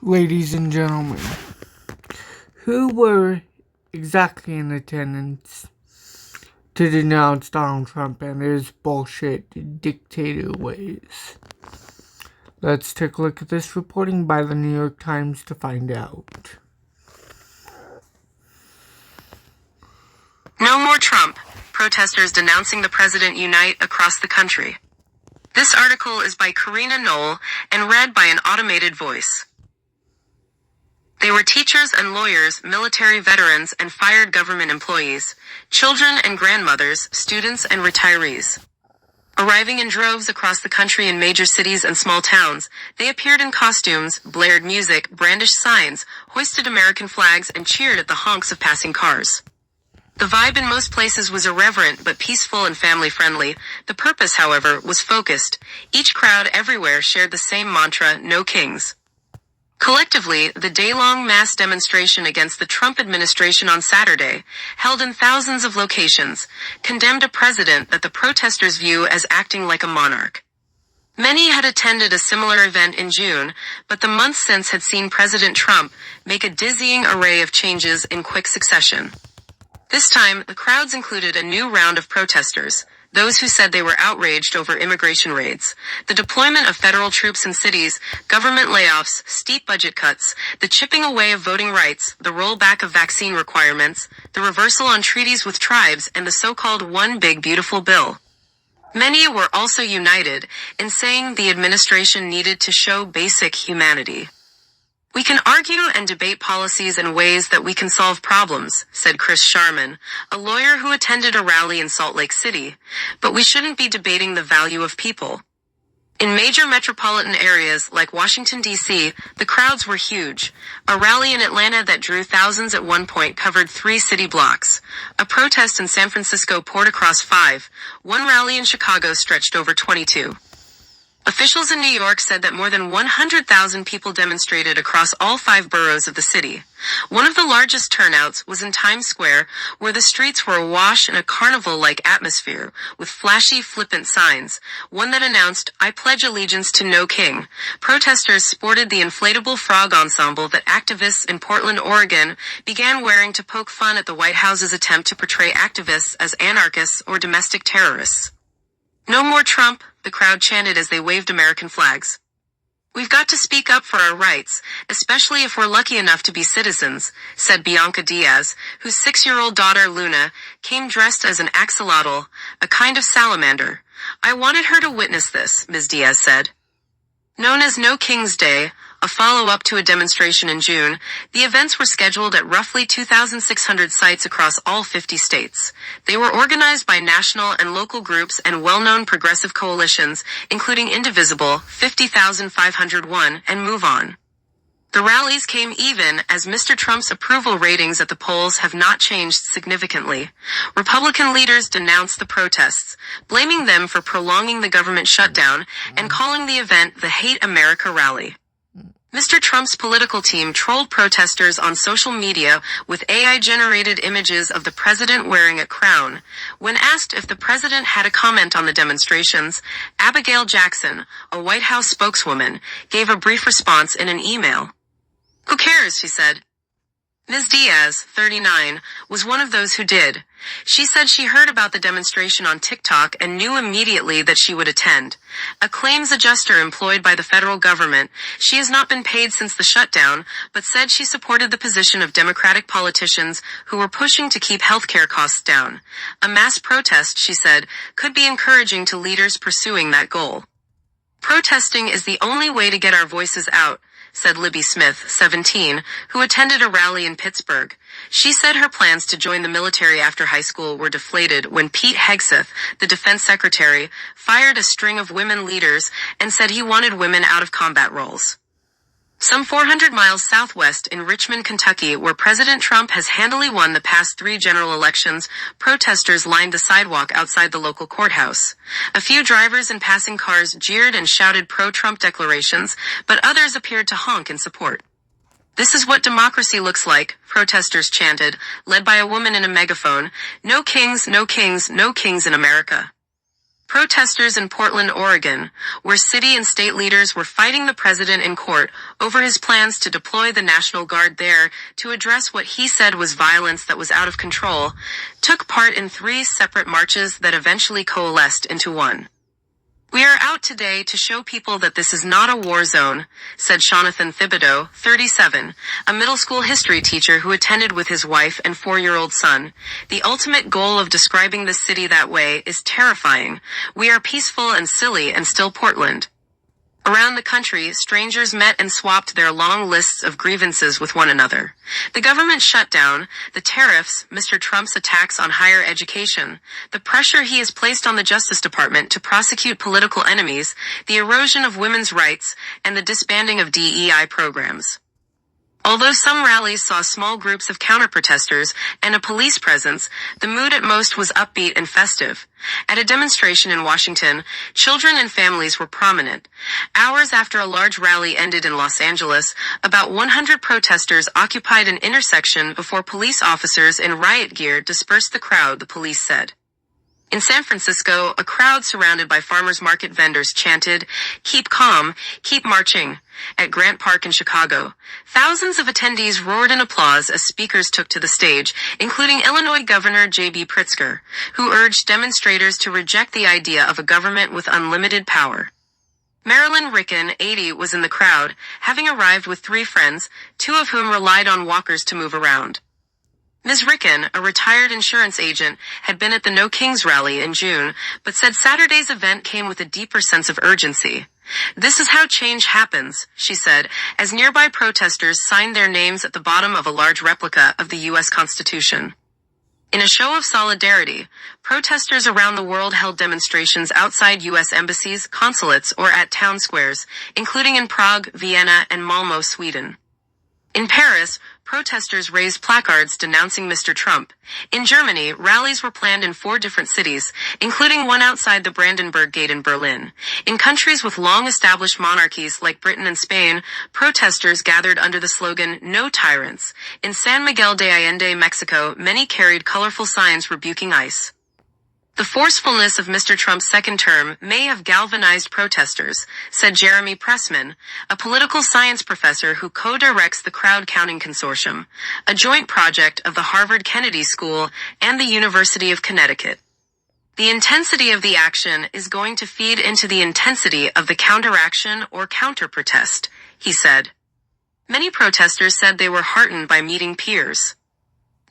Ladies and gentlemen, who were exactly in attendance to denounce Donald Trump and his bullshit dictator ways? Let's take a look at this reporting by the New York Times to find out. No more Trump. Protesters denouncing the president unite across the country. This article is by Karina Knoll and read by an automated voice. They were teachers and lawyers, military veterans and fired government employees, children and grandmothers, students and retirees. Arriving in droves across the country in major cities and small towns, they appeared in costumes, blared music, brandished signs, hoisted American flags, and cheered at the honks of passing cars. The vibe in most places was irreverent but peaceful and family-friendly. The purpose, however, was focused. Each crowd everywhere shared the same mantra, no kings. Collectively, the day-long mass demonstration against the Trump administration on Saturday, held in thousands of locations, condemned a president that the protesters view as acting like a monarch. Many had attended a similar event in June, but the months since had seen President Trump make a dizzying array of changes in quick succession. This time, the crowds included a new round of protesters, those who said they were outraged over immigration raids, the deployment of federal troops in cities, government layoffs, steep budget cuts, the chipping away of voting rights, the rollback of vaccine requirements, the reversal on treaties with tribes, and the so-called One Big Beautiful Bill. Many were also united in saying the administration needed to show basic humanity. "We can argue and debate policies and ways that we can solve problems," said Chris Sharman, a lawyer who attended a rally in Salt Lake City, "but we shouldn't be debating the value of people." In major metropolitan areas like Washington, D.C., the crowds were huge. A rally in Atlanta that drew thousands at one point covered 3 city blocks. A protest in San Francisco poured across 5. One rally in Chicago stretched over 22. Officials in New York said that more than 100,000 people demonstrated across all 5 boroughs of the city. One of the largest turnouts was in Times Square, where the streets were awash in a carnival-like atmosphere, with flashy, flippant signs, one that announced, "I pledge allegiance to no king." Protesters sported the inflatable frog ensemble that activists in Portland, Oregon, began wearing to poke fun at the White House's attempt to portray activists as anarchists or domestic terrorists. "No more Trump," the crowd chanted as they waved American flags. "We've got to speak up for our rights, especially if we're lucky enough to be citizens," said Bianca Diaz, whose 6-year-old daughter Luna came dressed as an axolotl, a kind of salamander. "I wanted her to witness this," Ms. Diaz said. Known as No King's Day, a follow-up to a demonstration in June, the events were scheduled at roughly 2,600 sites across all 50 states. They were organized by national and local groups and well-known progressive coalitions, including Indivisible, 50,501, and Move On. The rallies came even as Mr. Trump's approval ratings at the polls have not changed significantly. Republican leaders denounced the protests, blaming them for prolonging the government shutdown and calling the event the Hate America Rally. Mr. Trump's political team trolled protesters on social media with AI-generated images of the president wearing a crown. When asked if the president had a comment on the demonstrations, Abigail Jackson, a White House spokeswoman, gave a brief response in an email. "Who cares?" she said. Ms. Diaz, 39, was one of those who did. She said she heard about the demonstration on TikTok and knew immediately that she would attend. A claims adjuster employed by the federal government, she has not been paid since the shutdown, but said she supported the position of Democratic politicians who were pushing to keep healthcare costs down. A mass protest, she said, could be encouraging to leaders pursuing that goal. "Protesting is the only way to get our voices out," said Libby Smith, 17, who attended a rally in Pittsburgh. She said her plans to join the military after high school were deflated when Pete Hegseth, the defense secretary, fired a string of women leaders and said he wanted women out of combat roles. Some 400 miles southwest in Richmond, Kentucky, where President Trump has handily won the past 3 general elections, protesters lined the sidewalk outside the local courthouse. A few drivers and passing cars jeered and shouted pro-Trump declarations, but others appeared to honk in support. "This is what democracy looks like," protesters chanted, led by a woman in a megaphone. "No kings, no kings, no kings in America." Protesters in Portland, Oregon, where city and state leaders were fighting the president in court over his plans to deploy the National Guard there to address what he said was violence that was out of control, took part in 3 separate marches that eventually coalesced into one. "We are out today to show people that this is not a war zone," said Jonathan Thibodeau, 37, a middle school history teacher who attended with his wife and 4-year-old son. "The ultimate goal of describing the city that way is terrifying. We are peaceful and silly and still Portland." Around the country, strangers met and swapped their long lists of grievances with one another. The government shutdown, the tariffs, Mr. Trump's attacks on higher education, the pressure he has placed on the Justice Department to prosecute political enemies, the erosion of women's rights, and the disbanding of DEI programs. Although some rallies saw small groups of counter-protesters and a police presence, the mood at most was upbeat and festive. At a demonstration in Washington, children and families were prominent. Hours after a large rally ended in Los Angeles, about 100 protesters occupied an intersection before police officers in riot gear dispersed the crowd, the police said. In San Francisco, a crowd surrounded by farmers market vendors chanted, "Keep calm, keep marching." At Grant Park in Chicago, thousands of attendees roared in applause as speakers took to the stage, including Illinois Governor J.B. Pritzker, who urged demonstrators to reject the idea of a government with unlimited power. Marilyn Ricken, 80, was in the crowd, having arrived with 3 friends, 2 of whom relied on walkers to move around. Ms. Ricken, a retired insurance agent, had been at the No Kings rally in June, but said Saturday's event came with a deeper sense of urgency. "This is how change happens," she said, as nearby protesters signed their names at the bottom of a large replica of the U.S. Constitution. In a show of solidarity, protesters around the world held demonstrations outside U.S. embassies, consulates, or at town squares, including in Prague, Vienna, and Malmö, Sweden. In Paris, protesters raised placards denouncing Mr. Trump. In Germany, rallies were planned in 4 different cities, including one outside the Brandenburg Gate in Berlin. In countries with long-established monarchies like Britain and Spain, protesters gathered under the slogan, "No Tyrants." In San Miguel de Allende, Mexico, many carried colorful signs rebuking ICE. "The forcefulness of Mr. Trump's second term may have galvanized protesters," said Jeremy Pressman, a political science professor who co-directs the Crowd Counting Consortium, a joint project of the Harvard Kennedy School and the University of Connecticut. "The intensity of the action is going to feed into the intensity of the counteraction or counter-protest," he said. Many protesters said they were heartened by meeting peers.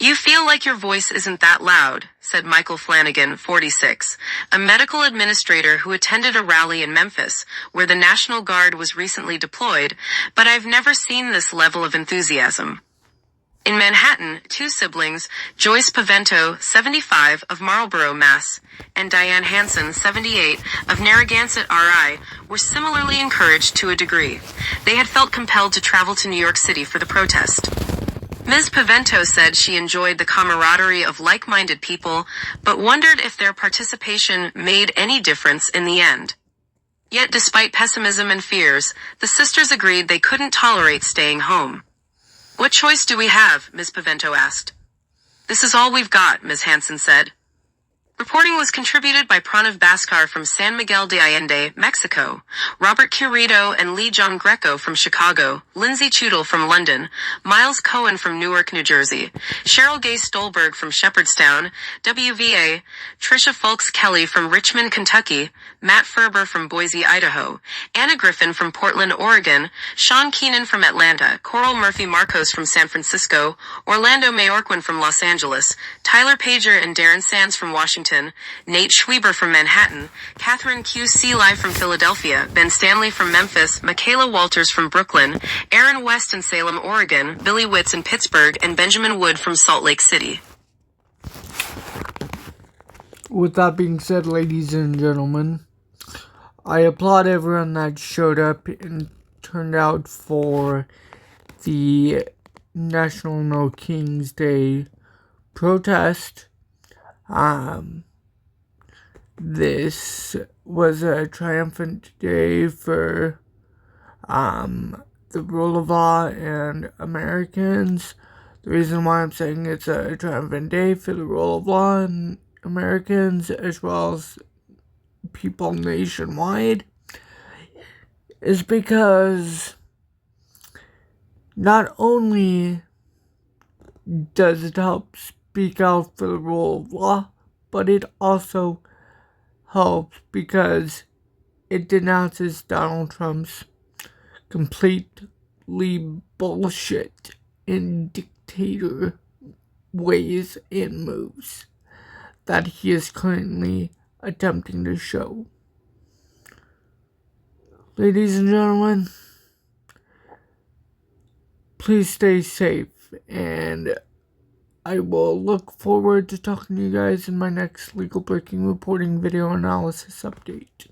"You feel like your voice isn't that loud," said Michael Flanagan, 46, a medical administrator who attended a rally in Memphis, where the National Guard was recently deployed, "but I've never seen this level of enthusiasm." In Manhattan, 2 siblings, Joyce Pavento, 75, of Marlborough, Mass., and Diane Hansen, 78, of Narragansett, RI, were similarly encouraged to a degree. They had felt compelled to travel to New York City for the protest. Ms. Pavento said she enjoyed the camaraderie of like-minded people, but wondered if their participation made any difference in the end. Yet despite pessimism and fears, the sisters agreed they couldn't tolerate staying home. "What choice do we have?" Ms. Pavento asked. "This is all we've got," Ms. Hansen said. Reporting was contributed by Pranav Bhaskar from San Miguel de Allende, Mexico, Robert Quirito and Lee John Greco from Chicago, Lindsay Chudel from London, Miles Cohen from Newark, New Jersey, Cheryl Gay Stolberg from Shepherdstown, WVA, Tricia Folks Kelly from Richmond, Kentucky, Matt Ferber from Boise, Idaho, Anna Griffin from Portland, Oregon, Sean Keenan from Atlanta, Coral Murphy Marcos from San Francisco, Orlando Mayorquin from Los Angeles, Tyler Pager and Darren Sands from Washington, Nate Schweber from Manhattan, Catherine Q. Seeley from Philadelphia, Ben Stanley from Memphis, Michaela Walters from Brooklyn, Aaron West in Salem, Oregon, Billy Witz in Pittsburgh, and Benjamin Wood from Salt Lake City. With that being said, ladies and gentlemen, I applaud everyone that showed up and turned out for the National No Kings Day protest. This was a triumphant day for the rule of law and Americans. The reason why I'm saying it's a triumphant day for the rule of law and Americans, as well as people nationwide is because not only does it help speak out for the rule of law, but it also helps because it denounces Donald Trump's completely bullshit and dictator ways and moves that he is currently attempting to show. Ladies and gentlemen, please stay safe, and I will look forward to talking to you guys in my next legal breaking reporting video analysis update.